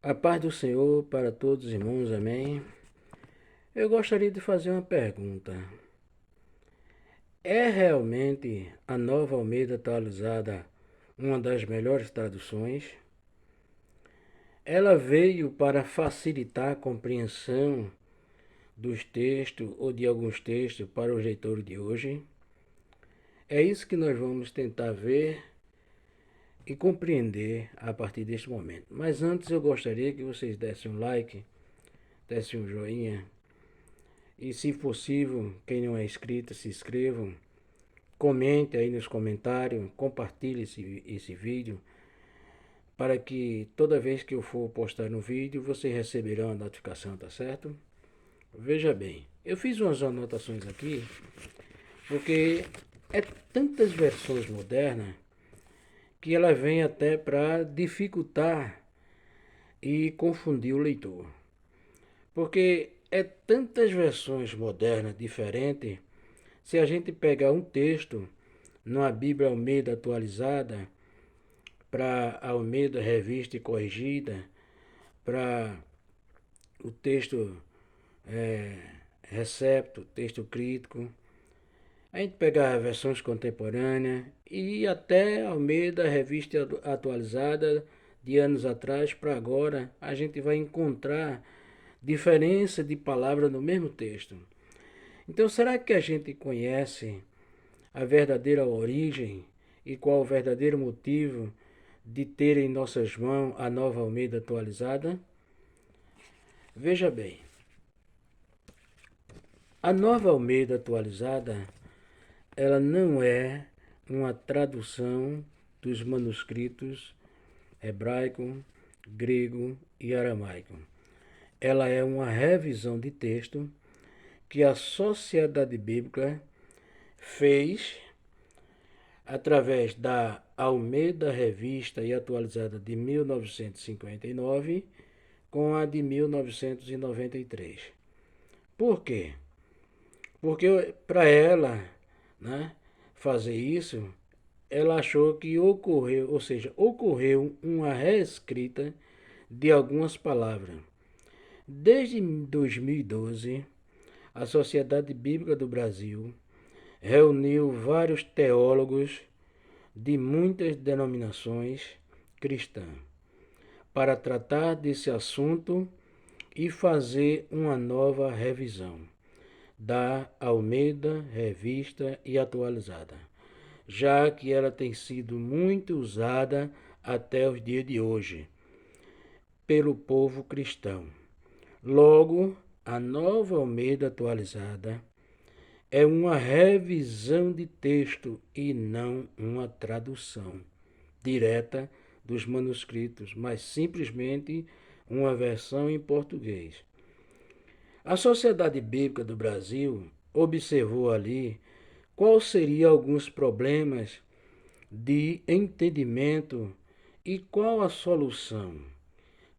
A paz do Senhor para todos os irmãos, amém. Eu gostaria de fazer uma pergunta. É realmente a Nova Almeida Atualizada uma das melhores traduções? Ela veio para facilitar a compreensão dos textos ou de alguns textos para os leitores de hoje? É isso que nós vamos tentar ver e compreender a partir deste momento. Mas antes eu gostaria que vocês dessem um like, dessem um joinha. E se possível, quem não é inscrito, se inscrevam. Comente aí nos comentários, compartilhe esse vídeo, para que toda vez que eu for postar um vídeo, vocês receberão a notificação, tá certo? Veja bem, eu fiz umas anotações aqui, porque é tantas versões modernas que ela vem até para dificultar e confundir o leitor. Porque é tantas versões modernas diferentes. Se a gente pegar um texto numa Bíblia Almeida atualizada, para Almeida Revista e Corrigida, para o texto é, Recepto, texto crítico, a gente pegar versões contemporâneas e até Almeida Revista atualizada de anos atrás para agora, a gente vai encontrar diferença de palavra no mesmo texto. Então, será que a gente conhece a verdadeira origem e qual o verdadeiro motivo de ter em nossas mãos a Nova Almeida atualizada? Veja bem, a Nova Almeida atualizada, ela não é uma tradução dos manuscritos hebraico, grego e aramaico. Ela é uma revisão de texto que a Sociedade Bíblica fez através da Almeida Revista e Atualizada de 1959 com a de 1993. Por quê? Porque para ela, né, fazer isso, ela achou que ocorreu, ou seja, ocorreu uma reescrita de algumas palavras. Desde 2012, a Sociedade Bíblica do Brasil reuniu vários teólogos de muitas denominações cristãs para tratar desse assunto e fazer uma nova revisão da Almeida Revista e Atualizada, já que ela tem sido muito usada até os dias de hoje pelo povo cristão. Logo, a Nova Almeida Atualizada é uma revisão de texto e não uma tradução direta dos manuscritos, mas simplesmente uma versão em português. A Sociedade Bíblica do Brasil observou ali quais seriam alguns problemas de entendimento e qual a solução.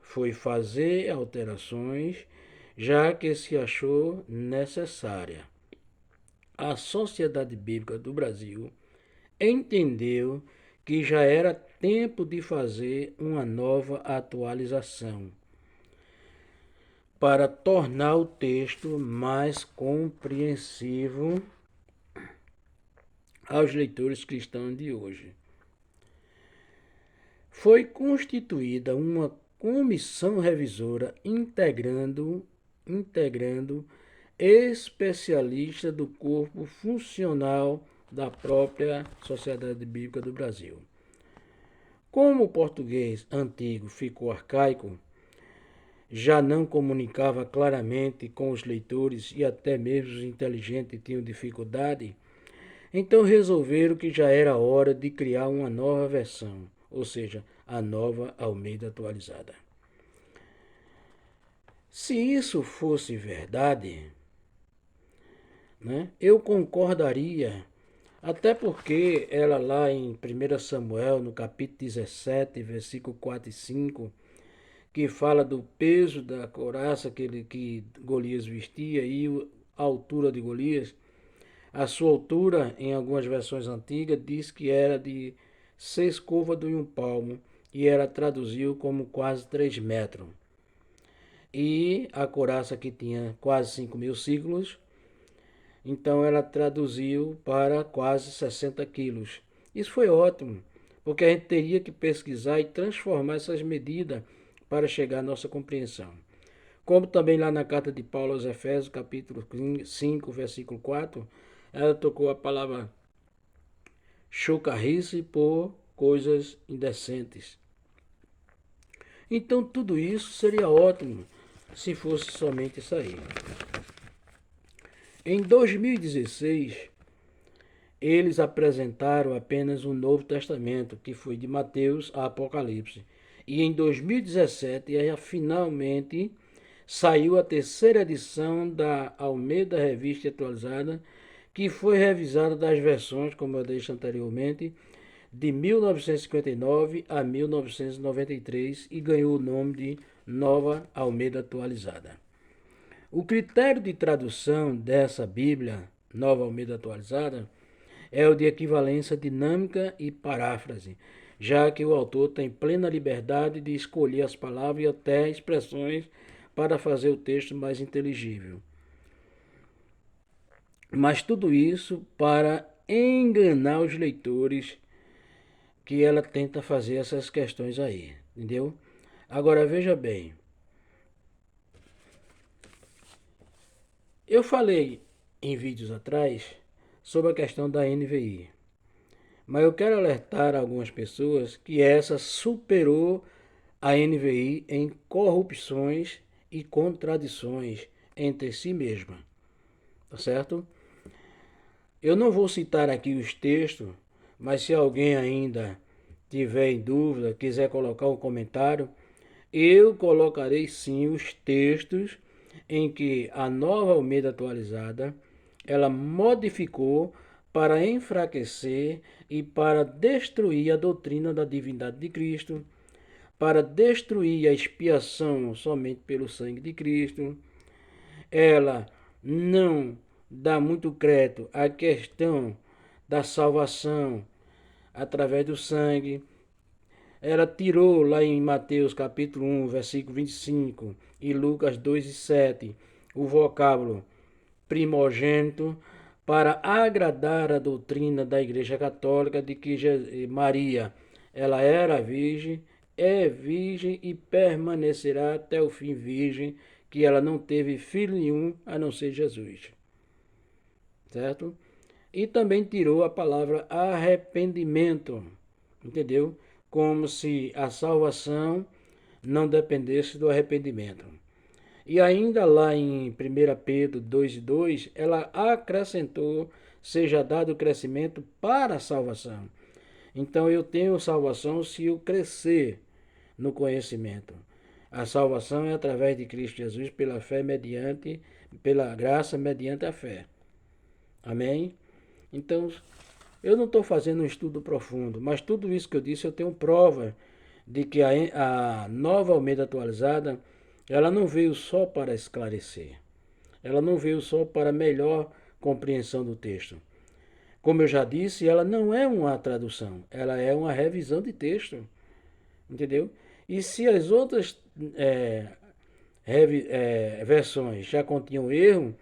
Foi fazer alterações, já que se achou necessária. A Sociedade Bíblica do Brasil entendeu que já era tempo de fazer uma nova atualização para tornar o texto mais compreensivo aos leitores cristãos de hoje. Foi constituída uma comissão revisora integrando especialistas do corpo funcional da própria Sociedade Bíblica do Brasil. Como o português antigo ficou arcaico, já não comunicava claramente com os leitores e até mesmo os inteligentes tinham dificuldade, então resolveram que já era hora de criar uma nova versão, ou seja, a Nova Almeida Atualizada. Se isso fosse verdade, né, eu concordaria, até porque ela lá em 1 Samuel, no capítulo 17, versículo 4 e 5, que fala do peso da couraça que Golias vestia e a altura de Golias. A sua altura, em algumas versões antigas, diz que era de 6 côvados e 1 palmo, e ela traduziu como quase 3 metros. E a coraça que tinha quase 5.000 ciclos, então ela traduziu para quase 60 quilos. Isso foi ótimo, porque a gente teria que pesquisar e transformar essas medidas para chegar à nossa compreensão. Como também lá na carta de Paulo aos Efésios, capítulo 5, versículo 4, ela tocou a palavra chocarrice por coisas indecentes. Então tudo isso seria ótimo se fosse somente isso aí. Em 2016, eles apresentaram apenas o Novo Testamento, que foi de Mateus a Apocalipse. E em 2017, finalmente saiu a terceira edição da Almeida Revista Atualizada, que foi revisada das versões, como eu disse anteriormente, de 1959 a 1993 e ganhou o nome de Nova Almeida Atualizada. O critério de tradução dessa Bíblia, Nova Almeida Atualizada, é o de equivalência dinâmica e paráfrase, já que o autor tem plena liberdade de escolher as palavras e até expressões para fazer o texto mais inteligível. Mas tudo isso para enganar os leitores, que ela tenta fazer essas questões aí, entendeu? Agora veja bem, eu falei em vídeos atrás sobre a questão da NVI, mas eu quero alertar algumas pessoas que essa superou a NVI em corrupções e contradições entre si mesma, tá certo? Eu não vou citar aqui os textos, mas se alguém ainda tiver em dúvida, quiser colocar um comentário, eu colocarei sim os textos em que a Nova Almeida Atualizada ela modificou para enfraquecer e para destruir a doutrina da divindade de Cristo, para destruir a expiação somente pelo sangue de Cristo. Ela não dá muito crédito à questão da salvação através do sangue. Ela tirou lá em Mateus capítulo 1, versículo 25 e Lucas 2 e 7 o vocábulo primogênito para agradar a doutrina da Igreja Católica de que Maria ela era virgem, é virgem e permanecerá até o fim virgem, que ela não teve filho nenhum a não ser Jesus. Certo? E também tirou a palavra arrependimento, entendeu? Como se a salvação não dependesse do arrependimento. E ainda lá em 1 Pedro 2:2, ela acrescentou, seja dado crescimento para a salvação. Então eu tenho salvação se eu crescer no conhecimento. A salvação é através de Cristo Jesus, pela fé mediante, pela graça mediante a fé. Amém? Então, eu não estou fazendo um estudo profundo, mas tudo isso que eu disse eu tenho prova de que a Nova Almeida Atualizada, ela não veio só para esclarecer. Ela não veio só para melhor compreensão do texto. Como eu já disse, ela não é uma tradução, ela é uma revisão de texto. Entendeu? E se as outras versões já continham erro,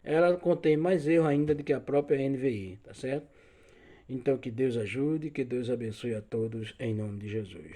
ela contém mais erro ainda do que a própria NVI, tá certo? Então que Deus ajude, que Deus abençoe a todos em nome de Jesus.